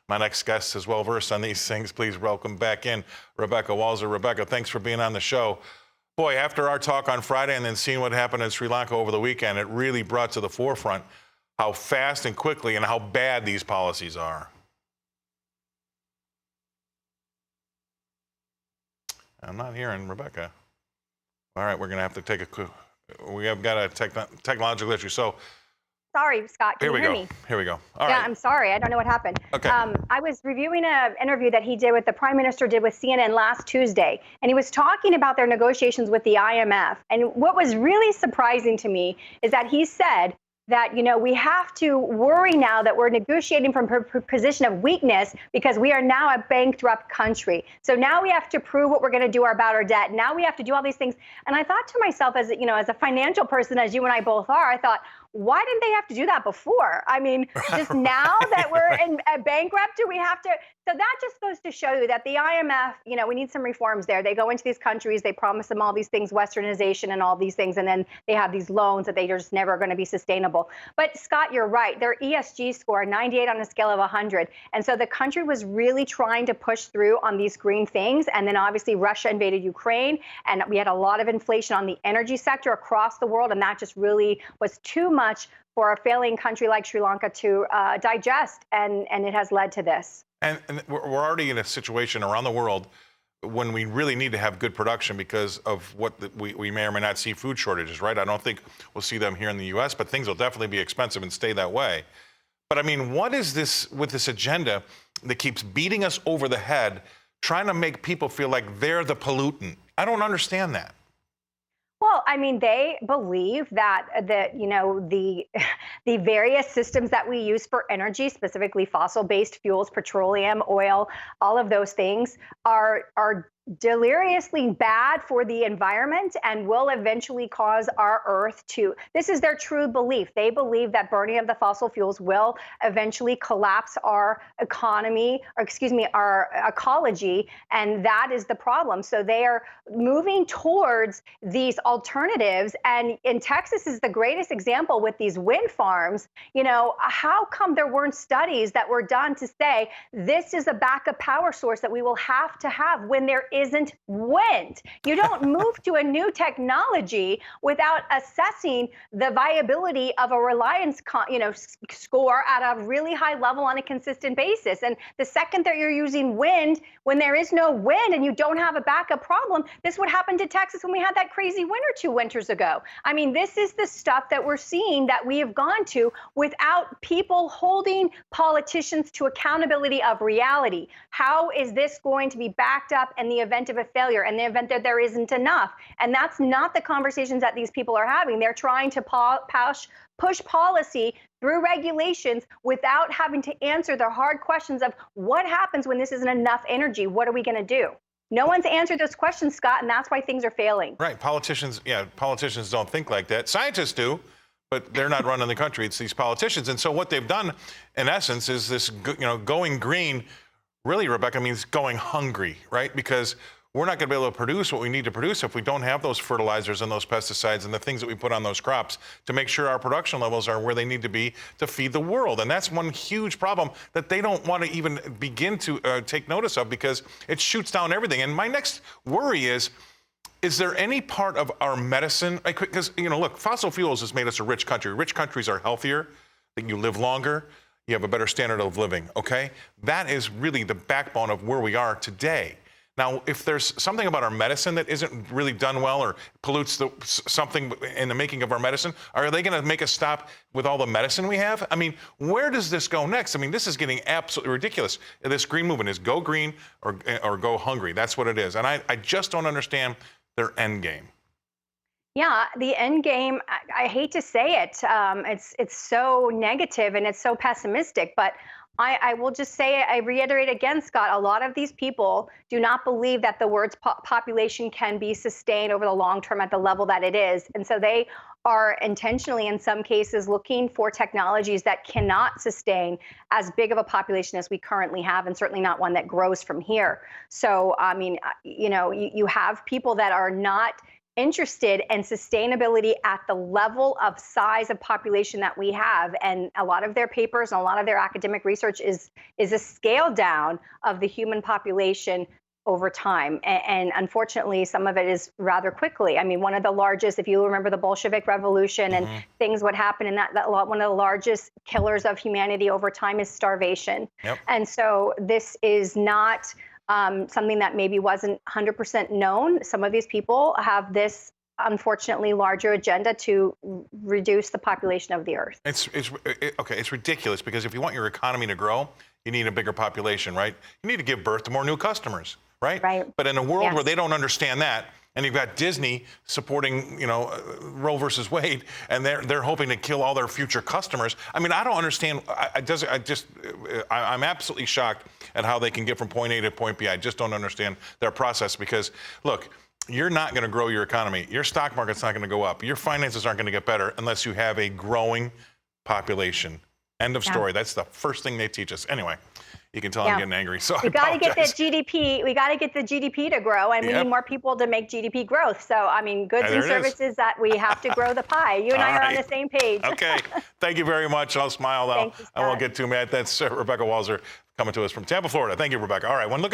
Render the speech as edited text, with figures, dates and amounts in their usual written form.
My next guest is well versed on these things. Please welcome back in Rebecca Walser. Rebecca, thanks for being on the show. Boy, after our talk on Friday and then seeing what happened in Sri Lanka over the weekend, it really brought to the forefront how fast and quickly and how bad these policies are. I'm not hearing Rebecca. All right, we're going to have to take a quick, we have got a technological issue. So, sorry, Scott, can you hear me? Here we go. All yeah, right. I'm sorry. I don't know what happened. Okay. I was reviewing an interview that he did with the Prime Minister did with CNN last Tuesday, and he was talking about their negotiations with the IMF. And what was really surprising to me is that he said that, we have to worry now that we're negotiating from a position of weakness because we are now a bankrupt country. So now we have to prove what we're going to do about our debt. Now we have to do all these things. And I thought to myself, as as a financial person, as you and I both are, I thought, why didn't they have to do that before? I mean, just now that we're in bankrupt, do we have to? So that just goes to show you that the IMF, we need some reforms there. They go into these countries, they promise them all these things, westernization and all these things, and then they have these loans that they're just never going to be sustainable. But Scott, you're right. Their ESG score, 98 on a scale of 100. And so the country was really trying to push through on these green things. And then obviously Russia invaded Ukraine, and we had a lot of inflation on the energy sector across the world. And that just really was too much for a failing country like Sri Lanka to digest. And it has led to this. And we're already in a situation around the world when we really need to have good production because of what we may or may not see food shortages, right? I don't think we'll see them here in the U.S., but things will definitely be expensive and stay that way. But I mean, what is this with this agenda that keeps beating us over the head, trying to make people feel like they're the pollutant? I don't understand that. Well, I mean, they believe that the various systems that we use for energy, specifically fossil-based fuels, petroleum, oil, all of those things are deliriously bad for the environment and will eventually cause our Earth to. This is their true belief. They believe that burning of the fossil fuels will eventually collapse our economy, our ecology, and that is the problem. So they are moving towards these alternatives, and in Texas is the greatest example with these wind farms. How come there weren't studies that were done to say this is a backup power source that we will have to have when there isn't wind? You don't move to a new technology without assessing the viability of a reliance, score at a really high level on a consistent basis. And the second that you're using wind when there is no wind and you don't have a backup problem, this would happen to Texas when we had that crazy winter 2 winters ago. I mean, this is the stuff that we're seeing that we have gone to without people holding politicians to accountability of reality. How is this going to be backed up in the event of a failure, in the event that there isn't enough? And that's not the conversations that these people are having. They're trying to push policy through regulations without having to answer the hard questions of what happens when this isn't enough energy. What are we going to do? No one's answered those questions, Scott, and that's why things are failing. Right. Politicians don't think like that. Scientists do, but they're not running the country. It's these politicians. And so what they've done, in essence, is this, going green. Really, Rebecca, means going hungry, right? Because we're not going to be able to produce what we need to produce if we don't have those fertilizers and those pesticides and the things that we put on those crops to make sure our production levels are where they need to be to feed the world. And that's one huge problem that they don't want to even begin to take notice of because it shoots down everything. And my next worry is there any part of our medicine, because, look, fossil fuels has made us a rich country. Rich countries are healthier, that you live longer, you have a better standard of living, okay? That is really the backbone of where we are today. Now, if there's something about our medicine that isn't really done well or pollutes something in the making of our medicine, are they going to make us stop with all the medicine we have? I mean, where does this go next? I mean, this is getting absolutely ridiculous. This green movement is go green or go hungry. That's what it is. And I just don't understand their end game. Yeah, the end game, I hate to say it, it's so negative and it's so pessimistic, but I will just say, I reiterate again, Scott, a lot of these people do not believe that the world's population can be sustained over the long term at the level that it is. And so they are intentionally, in some cases, looking for technologies that cannot sustain as big of a population as we currently have, and certainly not one that grows from here. So, I mean, you have people that are not interested in sustainability at the level of size of population that we have. And a lot of their papers and a lot of their academic research is a scale down of the human population over time. And unfortunately, some of it is rather quickly. I mean, one of the largest, if you remember the Bolshevik Revolution and things would happen in that one of the largest killers of humanity over time is starvation. Yep. And so this is not something that maybe wasn't 100% known. Some of these people have this unfortunately larger agenda to reduce the population of the earth. It's ridiculous because if you want your economy to grow, you need a bigger population, right? You need to give birth to more new customers, right? Right. But in a world where they don't understand that, and you've got Disney supporting, Roe versus Wade, and they're hoping to kill all their future customers. I mean, I don't understand. I'm absolutely shocked at how they can get from point A to point B. I just don't understand their process because, look, you're not going to grow your economy. Your stock market's not going to go up. Your finances aren't going to get better unless you have a growing population. End of story. That's the first thing they teach us. Anyway, you can tell I'm getting angry. So we got to get that GDP. We got to get the GDP to grow, and we need more people to make GDP growth. So, I mean, goods and services that we have to grow the pie. You and I are on the same page. Okay. Thank you very much. I'll smile now. Thank you, I won't get too mad. That's Rebecca Walser coming to us from Tampa, Florida. Thank you, Rebecca. All right. When looking at